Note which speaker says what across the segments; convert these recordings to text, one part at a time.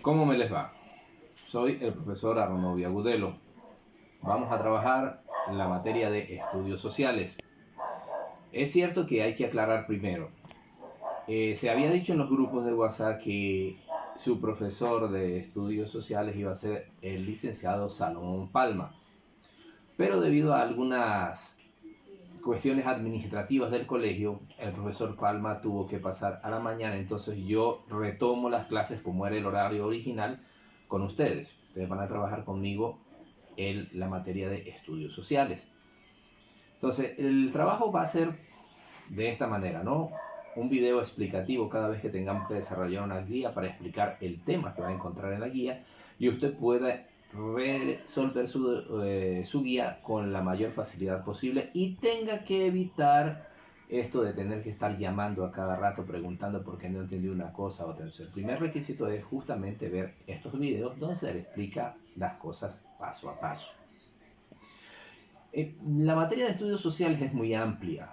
Speaker 1: ¿Cómo me les va? Soy el profesor Arnovi Agudelo. Vamos a trabajar la materia de estudios sociales. Es cierto que hay que aclarar primero. Se había dicho en los grupos de WhatsApp que su profesor de estudios sociales iba a ser el licenciado Salomón Palma. Pero debido a algunas cuestiones administrativas del colegio, el profesor Palma tuvo que pasar a la mañana, entonces yo retomo las clases como era el horario original con ustedes. Ustedes van a trabajar conmigo en la materia de estudios sociales. Entonces, el trabajo va a ser de esta manera, ¿no? Un video explicativo cada vez que tengamos que desarrollar una guía para explicar el tema que va a encontrar en la guía y usted pueda resolver su guía con la mayor facilidad posible y tenga que evitar esto de tener que estar llamando a cada rato preguntando por qué no entendió una cosa u otra. Entonces, el primer requisito es justamente ver estos videos donde se le explica las cosas paso a paso. La materia de estudios sociales es muy amplia,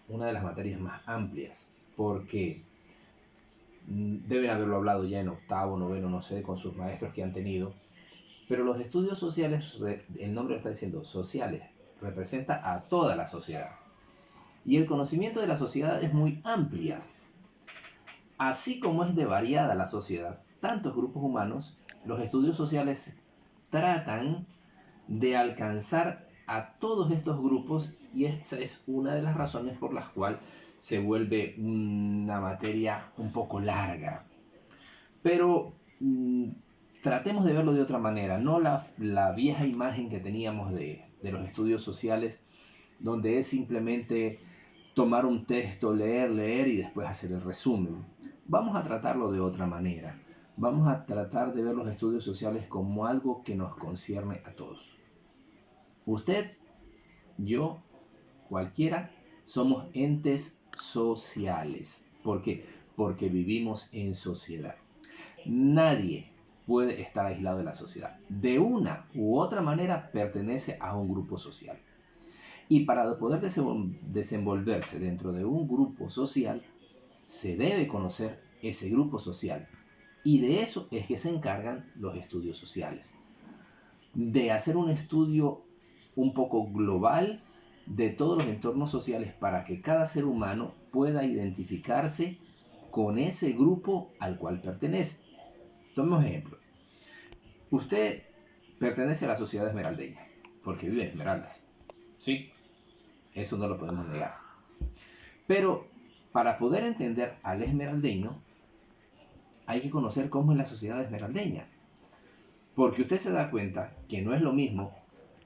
Speaker 1: una de las materias más amplias, porque deben haberlo hablado ya en octavo, noveno, no sé, con sus maestros que han tenido, pero los estudios sociales, el nombre lo está diciendo, sociales, representa a toda la sociedad. Y el conocimiento de la sociedad es muy amplia. Así como es de variada la sociedad, tantos grupos humanos, los estudios sociales tratan de alcanzar a todos estos grupos y esa es una de las razones por las cuales se vuelve una materia un poco larga. Pero tratemos de verlo de otra manera, no la vieja imagen que teníamos de los estudios sociales, donde es simplemente tomar un texto, leer y después hacer el resumen. Vamos a tratarlo de otra manera. Vamos a tratar de ver los estudios sociales como algo que nos concierne a todos. Usted, yo, cualquiera, somos entes sociales. ¿Por qué? Porque vivimos en sociedad. Nadie puede estar aislado de la sociedad. De una u otra manera pertenece a un grupo social. Y para poder desenvolverse dentro de un grupo social, se debe conocer ese grupo social. Y de eso es que se encargan los estudios sociales. De hacer un estudio un poco global de todos los entornos sociales para que cada ser humano pueda identificarse con ese grupo al cual pertenece. Tomemos ejemplo. Usted pertenece a la sociedad esmeraldeña porque vive en Esmeraldas. Sí, eso no lo podemos negar. Pero para poder entender al esmeraldeño hay que conocer cómo es la sociedad esmeraldeña. Porque usted se da cuenta que no es lo mismo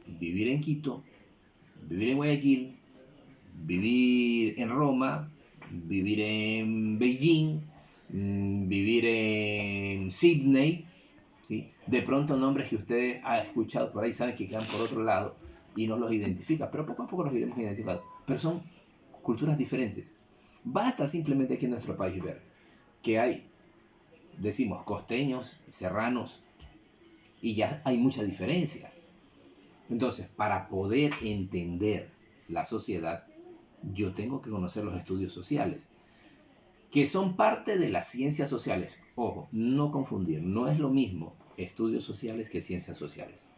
Speaker 1: vivir en Quito, vivir en Guayaquil, vivir en Roma, vivir en Beijing, vivir en Sydney, ¿sí? De pronto nombres que usted ha escuchado por ahí, saben que quedan por otro lado y no los identifica, pero poco a poco los iremos identificando. Pero son culturas diferentes. Basta simplemente aquí en nuestro país ver que hay, decimos, costeños, serranos, y ya hay mucha diferencia. Entonces, para poder entender la sociedad, yo tengo que conocer los estudios sociales, que son parte de las ciencias sociales. Ojo, no confundir, no es lo mismo estudios sociales que ciencias sociales.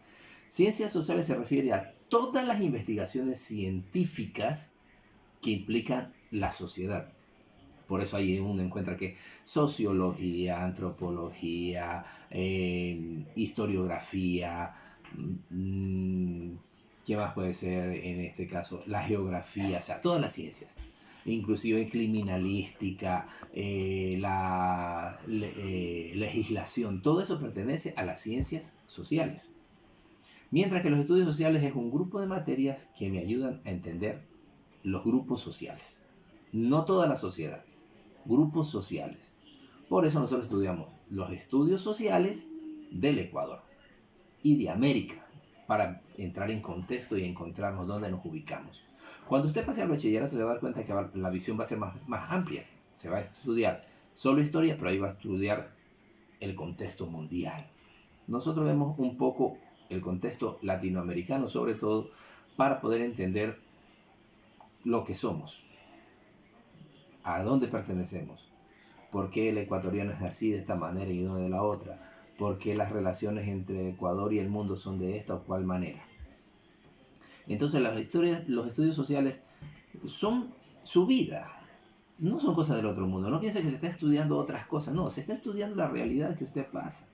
Speaker 1: Ciencias sociales se refiere a todas las investigaciones científicas que implican la sociedad. Por eso ahí uno encuentra que sociología, antropología, historiografía, ¿qué más puede ser en este caso? La geografía, o sea, todas las ciencias. Inclusive criminalística, legislación, todo eso pertenece a las ciencias sociales. Mientras que los estudios sociales es un grupo de materias que me ayudan a entender los grupos sociales. No toda la sociedad, grupos sociales. Por eso nosotros estudiamos los estudios sociales del Ecuador y de América, para entrar en contexto y encontrarnos dónde nos ubicamos. Cuando usted pase al bachillerato se va a dar cuenta que la visión va a ser más amplia. Se va a estudiar solo historia, pero ahí va a estudiar el contexto mundial. Nosotros vemos un poco el contexto latinoamericano, sobre todo, para poder entender lo que somos, a dónde pertenecemos, por qué el ecuatoriano es así de esta manera y no de la otra, por qué las relaciones entre Ecuador y el mundo son de esta o cual manera. Entonces los estudios sociales son su vida, no son cosas del otro mundo. No piense que se está estudiando otras cosas, no, se está estudiando la realidad que usted pasa.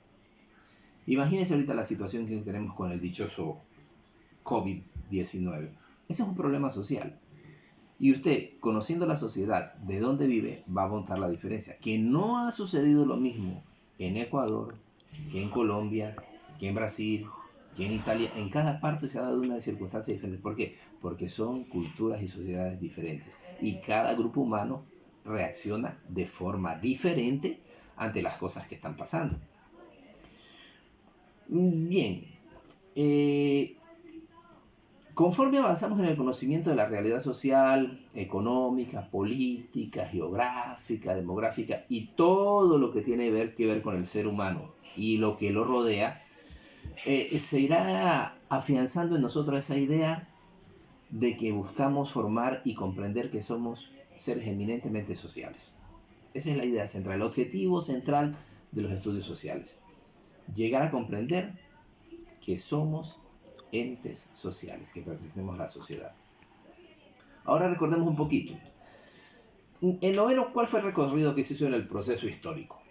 Speaker 1: Imagínese ahorita la situación que tenemos con el dichoso COVID-19. Ese es un problema social. Y usted, conociendo la sociedad de dónde vive, va a montar la diferencia. Que no ha sucedido lo mismo en Ecuador, que en Colombia, que en Brasil, que en Italia. En cada parte se ha dado una circunstancia diferente. ¿Por qué? Porque son culturas y sociedades diferentes. Y cada grupo humano reacciona de forma diferente ante las cosas que están pasando. Bien, conforme avanzamos en el conocimiento de la realidad social, económica, política, geográfica, demográfica y todo lo que tiene que ver con el ser humano y lo que lo rodea, se irá afianzando en nosotros esa idea de que buscamos formar y comprender que somos seres eminentemente sociales. Esa es la idea central, el objetivo central de los estudios sociales. Llegar a comprender que somos entes sociales, que pertenecemos a la sociedad. Ahora recordemos un poquito. En noveno, ¿cuál fue el recorrido que se hizo en el proceso histórico?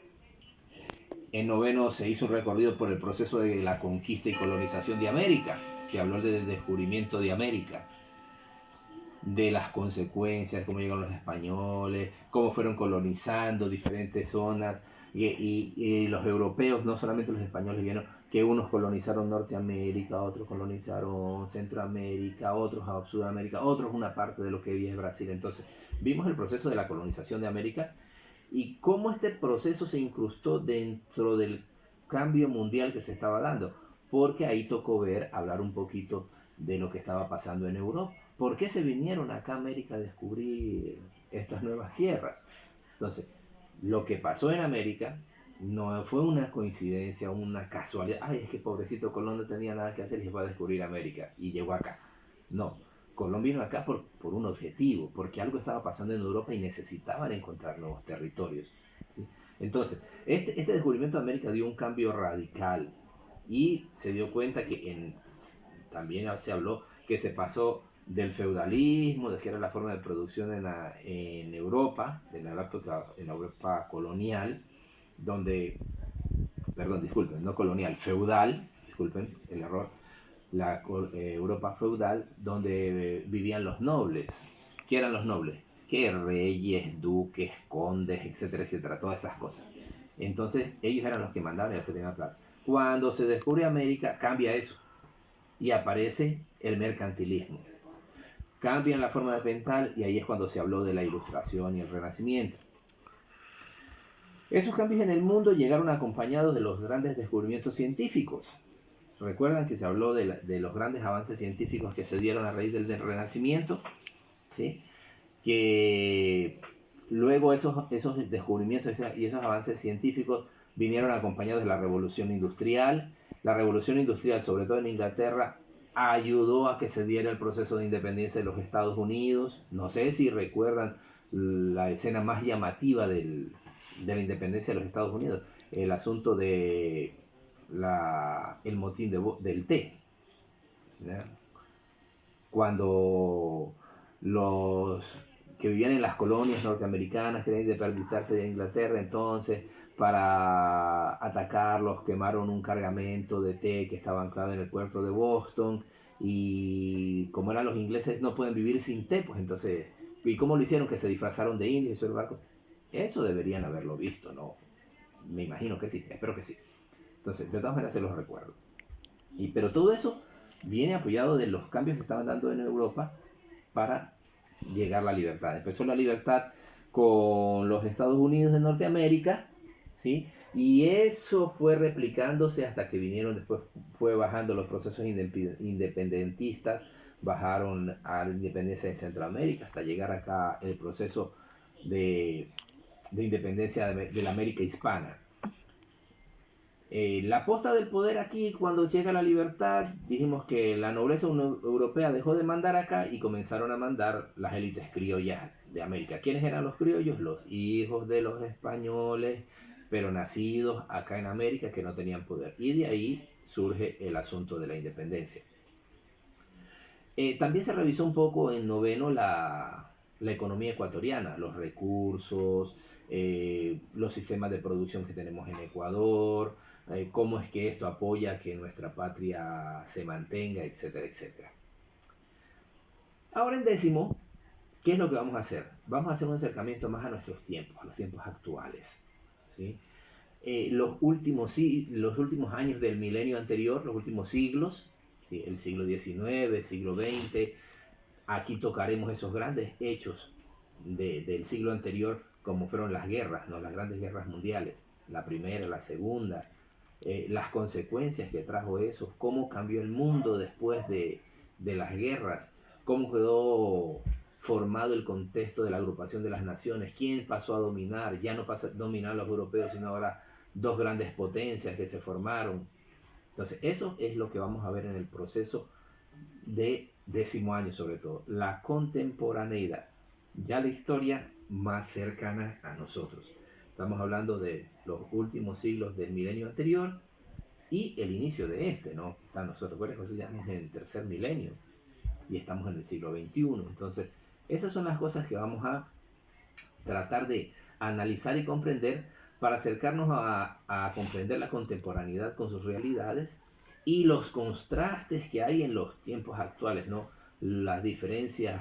Speaker 1: En noveno se hizo un recorrido por el proceso de la conquista y colonización de América. Se habló del descubrimiento de América, de las consecuencias, cómo llegaron los españoles, cómo fueron colonizando diferentes zonas, y los europeos, no solamente los españoles, vieron que unos colonizaron Norteamérica, otros colonizaron Centroamérica, otros a Sudamérica, otros una parte de lo que hoy es Brasil. Entonces, vimos el proceso de la colonización de América y cómo este proceso se incrustó dentro del cambio mundial que se estaba dando, porque ahí tocó hablar un poquito de lo que estaba pasando en Europa. ¿Por qué se vinieron acá a América a descubrir estas nuevas tierras? Entonces, lo que pasó en América no fue una coincidencia, una casualidad. Ay, es que pobrecito Colón no tenía nada que hacer y se fue a descubrir América y llegó acá. No, Colón vino acá por un objetivo, porque algo estaba pasando en Europa y necesitaban encontrar nuevos territorios, ¿sí? Entonces, este descubrimiento de América dio un cambio radical y se dio cuenta que también se habló que se pasó del feudalismo, de que era la forma de producción en Europa, en la Europa colonial, donde, perdón, disculpen, no colonial, feudal, disculpen el error, la Europa feudal, donde vivían los nobles. ¿Qué eran los nobles? Que reyes, duques, condes, etcétera, etcétera, todas esas cosas. Entonces ellos eran los que mandaban y los que tenían plata. Cuando se descubre América, cambia eso y aparece el mercantilismo. Cambian la forma de pensar y ahí es cuando se habló de la Ilustración y el Renacimiento. Esos cambios en el mundo llegaron acompañados de los grandes descubrimientos científicos. Recuerdan que se habló de los grandes avances científicos que se dieron a raíz del Renacimiento, ¿sí? Que luego esos descubrimientos y esos avances científicos vinieron acompañados de la Revolución Industrial. La Revolución Industrial, sobre todo en Inglaterra, ayudó a que se diera el proceso de independencia de los Estados Unidos. No sé si recuerdan la escena más llamativa de la independencia de los Estados Unidos, el asunto de el motín del té, ¿ya? Cuando los que vivían en las colonias norteamericanas querían independizarse de Inglaterra, entonces para atacarlos quemaron un cargamento de té que estaba anclado en el puerto de Boston, y como eran los ingleses no pueden vivir sin té, pues entonces, ¿y cómo lo hicieron? Que se disfrazaron de indios y sobre barco. Eso deberían haberlo visto, ¿no? Me imagino que sí, espero que sí. Entonces, de todas maneras se los recuerdo. Pero todo eso viene apoyado de los cambios que estaban dando en Europa para llegar a la libertad. Empezó la libertad con los Estados Unidos de Norteamérica, ¿sí? Y eso fue replicándose hasta que vinieron, después fue bajando los procesos independentistas, bajaron a la independencia de Centroamérica hasta llegar acá el proceso de independencia de la América hispana. La posta del poder aquí, cuando llega la libertad, dijimos que la nobleza europea dejó de mandar acá y comenzaron a mandar las élites criollas de América. ¿Quiénes eran los criollos? Los hijos de los españoles pero nacidos acá en América que no tenían poder. Y de ahí surge el asunto de la independencia. También se revisó un poco en noveno la economía ecuatoriana, los recursos, los sistemas de producción que tenemos en Ecuador, cómo es que esto apoya que nuestra patria se mantenga, etcétera, etcétera. Ahora en décimo, ¿qué es lo que vamos a hacer? Vamos a hacer un acercamiento más a nuestros tiempos, a los tiempos actuales, ¿sí? Los últimos años del milenio anterior, los últimos siglos, ¿sí? El siglo XIX, el siglo XX, aquí tocaremos esos grandes hechos del siglo anterior, como fueron las guerras, ¿no? Las grandes guerras mundiales, la primera, la segunda, las consecuencias que trajo eso, cómo cambió el mundo después de las guerras, cómo quedó formado el contexto de la agrupación de las naciones, quién pasó a dominar, ya no pasa a dominar los europeos, sino ahora dos grandes potencias que se formaron. Entonces, eso es lo que vamos a ver en el proceso de décimo año, sobre todo, la contemporaneidad, ya la historia más cercana a nosotros. Estamos hablando de los últimos siglos del milenio anterior y el inicio de este, ¿no? Nosotros, recuerden que ya estamos en el tercer milenio y estamos en el siglo XXI. Entonces, esas son las cosas que vamos a tratar de analizar y comprender para acercarnos a comprender la contemporaneidad con sus realidades y los contrastes que hay en los tiempos actuales, ¿no? Las diferencias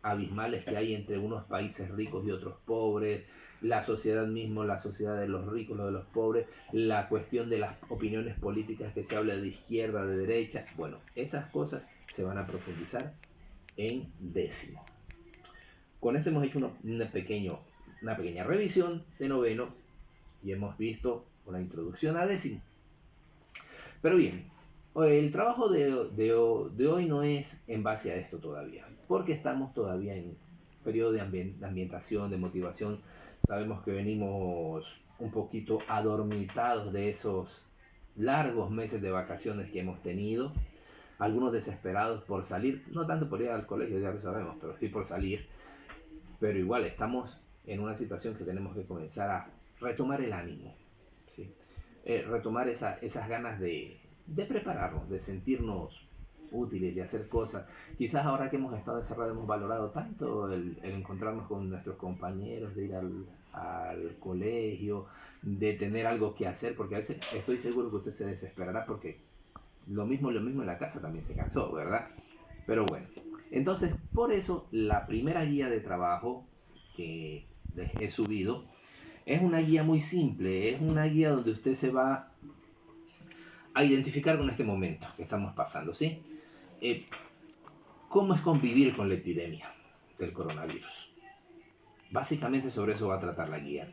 Speaker 1: abismales que hay entre unos países ricos y otros pobres, la sociedad mismo, la sociedad de los ricos, lo de los pobres, la cuestión de las opiniones políticas que se habla de izquierda, de derecha. Bueno, esas cosas se van a profundizar en décimo. Con esto hemos hecho una pequeña revisión de noveno y hemos visto una introducción a décimo. Pero bien, el trabajo de hoy no es en base a esto todavía, porque estamos todavía en periodo de ambientación, de motivación. Sabemos que venimos un poquito adormitados de esos largos meses de vacaciones que hemos tenido, algunos desesperados por salir, no tanto por ir al colegio, ya lo sabemos, pero sí por salir. Pero igual estamos en una situación que tenemos que comenzar a retomar el ánimo, ¿sí? Retomar esas ganas de prepararnos, de sentirnos útiles, de hacer cosas. Quizás ahora que hemos estado encerrados hemos valorado tanto el encontrarnos con nuestros compañeros, de ir al colegio, de tener algo que hacer, porque a veces estoy seguro que usted se desesperará porque lo mismo en la casa también se cansó, ¿verdad? Pero bueno, entonces por eso la primera guía de trabajo que les he subido es una guía muy simple, es una guía donde usted se va a identificar con este momento que estamos pasando, ¿sí? ¿Cómo es convivir con la epidemia del coronavirus? Básicamente sobre eso va a tratar la guía.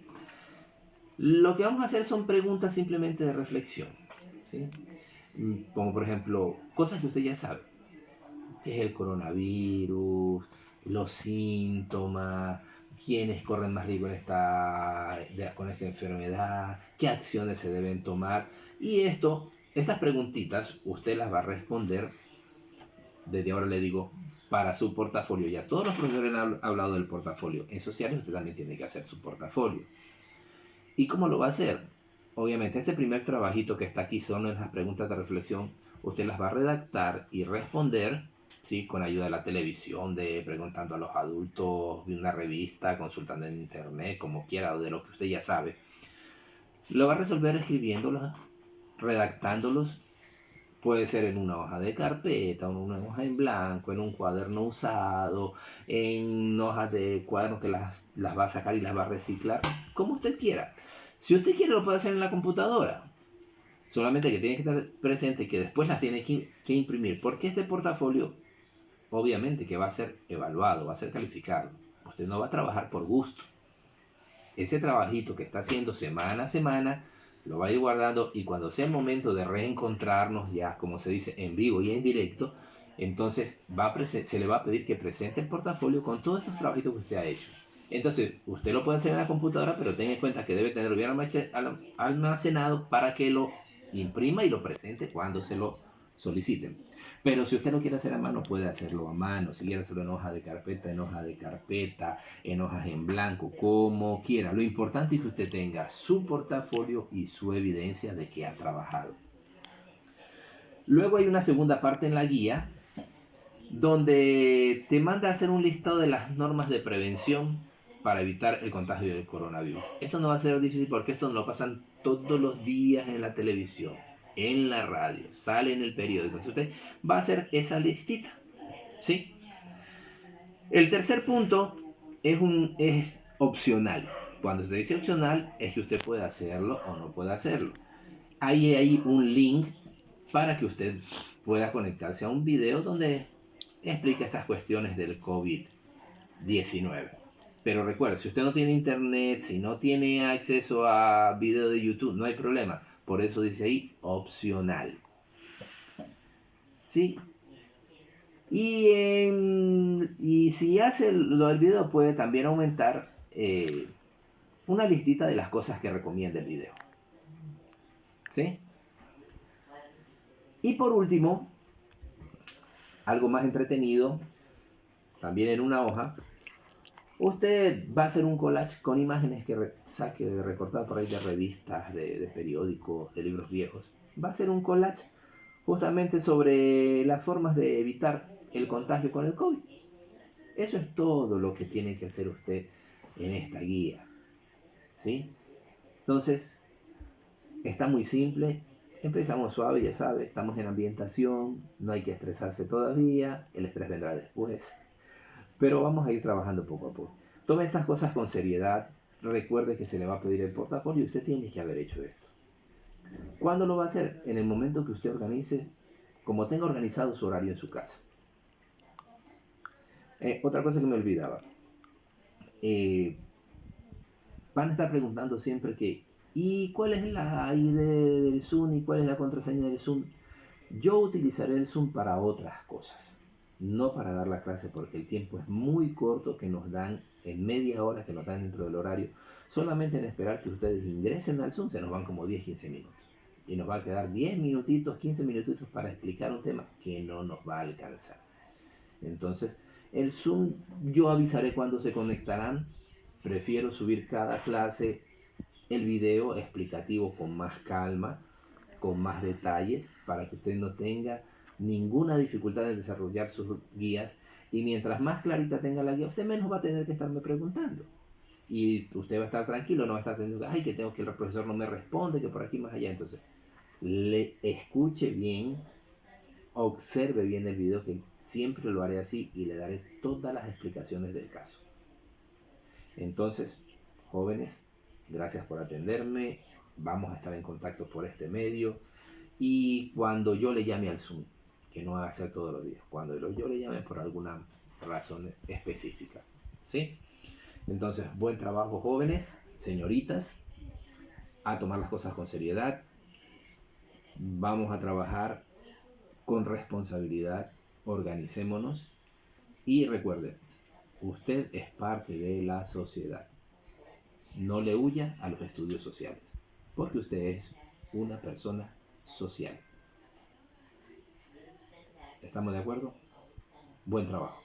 Speaker 1: Lo que vamos a hacer son preguntas simplemente de reflexión, ¿sí? Como por ejemplo, cosas que usted ya sabe. ¿Qué es el coronavirus? Los síntomas, quiénes corren más riesgo con esta enfermedad, qué acciones se deben tomar. Y estas preguntitas usted las va a responder, desde ahora le digo, para su portafolio. Ya todos los profesores han hablado del portafolio. En sociales usted también tiene que hacer su portafolio. ¿Y cómo lo va a hacer? Obviamente este primer trabajito que está aquí son las preguntas de reflexión. Usted las va a redactar y responder, ¿sí? Con ayuda de la televisión, de preguntando a los adultos, de una revista, consultando en internet, como quiera, o de lo que usted ya sabe. Lo va a resolver escribiéndolos, redactándolos. Puede ser en una hoja de carpeta, en una hoja en blanco, en un cuaderno usado, en hojas de cuadernos que las va a sacar y las va a reciclar, como usted quiera. Si usted quiere lo puede hacer en la computadora. Solamente que tiene que estar presente que después las tiene que imprimir. Porque este portafolio, obviamente que va a ser evaluado, va a ser calificado. Usted no va a trabajar por gusto. Ese trabajito que está haciendo semana a semana, lo va a ir guardando y cuando sea el momento de reencontrarnos ya, como se dice, en vivo y en directo, entonces se le va a pedir que presente el portafolio con todos estos trabajitos que usted ha hecho. Entonces, usted lo puede hacer en la computadora, pero tenga en cuenta que debe tenerlo bien almacenado para que lo imprima y lo presente cuando se lo soliciten. Pero si usted no quiere hacer a mano, puede hacerlo a mano. Si quiere hacerlo en hoja de carpeta, en hojas en blanco, como quiera. Lo importante es que usted tenga su portafolio y su evidencia de que ha trabajado. Luego hay una segunda parte en la guía donde te manda a hacer un listado de las normas de prevención para evitar el contagio del coronavirus. Esto no va a ser difícil porque esto lo pasan todos los días en la televisión, en la radio, sale en el periódico. Entonces usted va a hacer esa listita, ¿sí? El tercer punto es opcional. Cuando se dice opcional es que usted puede hacerlo o no puede hacerlo. Ahí hay un link para que usted pueda conectarse a un video donde explica estas cuestiones del COVID-19. Pero recuerde, si usted no tiene internet, si no tiene acceso a video de YouTube, no hay problema. Por eso dice ahí opcional. ¿Sí? Y si hace lo del video, puede también aumentar una listita de las cosas que recomienda el video. ¿Sí? Y por último, algo más entretenido, también en una hoja, usted va a hacer un collage con imágenes que saque de recortar por ahí de revistas, de periódicos, de libros viejos. Va a hacer un collage justamente sobre las formas de evitar el contagio con el COVID. Eso es todo lo que tiene que hacer usted en esta guía. ¿Sí? Entonces, está muy simple. Empezamos suave, ya sabe, estamos en ambientación, no hay que estresarse todavía, el estrés vendrá después. Pero vamos a ir trabajando poco a poco. Tome estas cosas con seriedad. Recuerde que se le va a pedir el portafolio y usted tiene que haber hecho esto. ¿Cuándo lo va a hacer? En el momento que usted organice, como tenga organizado su horario en su casa. Otra cosa que me olvidaba. Van a estar preguntando siempre que, ¿y cuál es la ID del Zoom y cuál es la contraseña del Zoom? Yo utilizaré el Zoom para otras cosas, no para dar la clase porque el tiempo es muy corto que nos dan en media hora que nos dan dentro del horario. Solamente en esperar que ustedes ingresen al Zoom se nos van como 10-15 minutos. Y nos va a quedar 10 minutitos, 15 minutitos para explicar un tema que no nos va a alcanzar. Entonces, el Zoom yo avisaré cuando se conectarán. Prefiero subir cada clase el video explicativo con más calma, con más detalles, para que usted no tenga ninguna dificultad en desarrollar sus guías. Y mientras más clarita tenga la guía, usted menos va a tener que estarme preguntando. Y usted va a estar tranquilo, no va a estar teniendo, ay, que tengo que el profesor no me responde, que por aquí más allá. Entonces, le escuche bien, observe bien el video, que siempre lo haré así y le daré todas las explicaciones del caso. Entonces, jóvenes, gracias por atenderme. Vamos a estar en contacto por este medio. Y cuando yo le llame al Zoom, que no va a ser todos los días, cuando yo le llame por alguna razón específica. ¿Sí? Entonces, buen trabajo, jóvenes, señoritas. A tomar las cosas con seriedad. Vamos a trabajar con responsabilidad. Organicémonos. Y recuerden, usted es parte de la sociedad. No le huya a los estudios sociales, porque usted es una persona social. ¿Estamos de acuerdo? Buen trabajo.